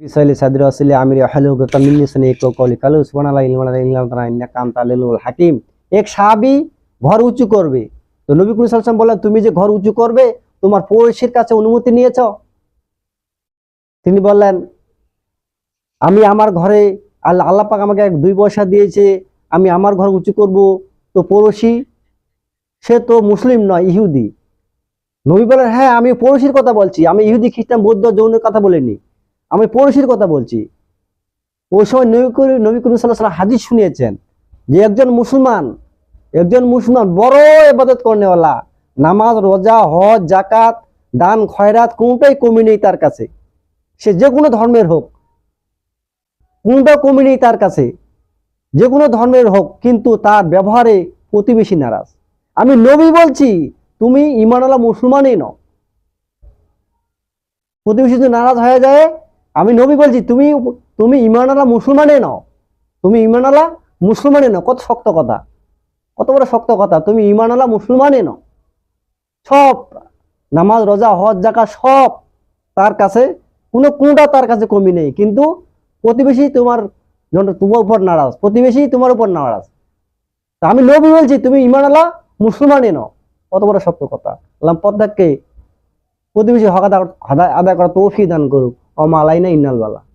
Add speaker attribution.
Speaker 1: Bismillah sadri wasili amiri halu gata min lisani ko qawli kalu subhanallahi innaka antal alimul hakim। এক সাহাবী ঘর উঁচু করবে, তো নবী করিম সাল্লাল্লাহু আলাইহি ওয়াসাল্লাম বললেন তুমি যে ঘর উঁচু করবে তোমার পড়শির কাছে অনুমতি নিয়েছো? তিনি বললেন আমি আমার ঘরে আল্লাহ পাক আমাকে 2 পয়সা দিয়েছে, আমি আমার ঘর উঁচু করব, তো পড়শি সে তো মুসলিম নয়, ইহুদি। নবী বলেন হ্যাঁ আমি পড়শির কথা বলছি, আমি ইহুদি খ্রিস্টান বৌদ্ধ জৈনের কথা বলিনি, আমি পড়শির কথা বলছি। ওই সময় নবী করিম সাল্লাল্লাহু আলাইহি ওয়াসাল্লাম হাদিস শুনিয়েছেন যে একজন মুসলমান বড় ইবাদত করনেওয়ালা, নামাজ রোজা হজ যাকাত দান খয়রাত কোনটাই কমি নেই তার কাছে, সে যে কোনো ধর্মের হোক, কোনটা কমি নেই তার কাছে, যে কোনো ধর্মের হোক, কিন্তু তার ব্যবহারে প্রতিবেশী নারাজ। আমি নবী বলছি তুমি ঈমানওয়ালা মুসলমানই নও, প্রতিবেশী যদি নারাজ হয়ে যায়, আমি নবী বলছি তুমি ঈমানওয়ালা মুসলমানই নও, তুমি ঈমানওয়ালা মুসলমানই নও। কত শক্ত কথা, কত বড় শক্ত কথা, তুমি ঈমানওয়ালা মুসলমানই নও। সব নামাজ রোজা হজ যাকাত সব তার কাছে, কোনটা তার কাছে কমি নেই, কিন্তু প্রতিবেশী তোমার উপর নারাজ, প্রতিবেশী তোমার উপর নারাজ। আমি নবী বলছি তুমি ঈমানওয়ালা মুসলমানই নও। কত বড় শক্ত কথা। আল্লাহ প্রত্যেককে প্রতিবেশী হক আদায় করা তৌফিক দান করুক। ওয়া মা আলাইনা ইল্লাল বালাগ।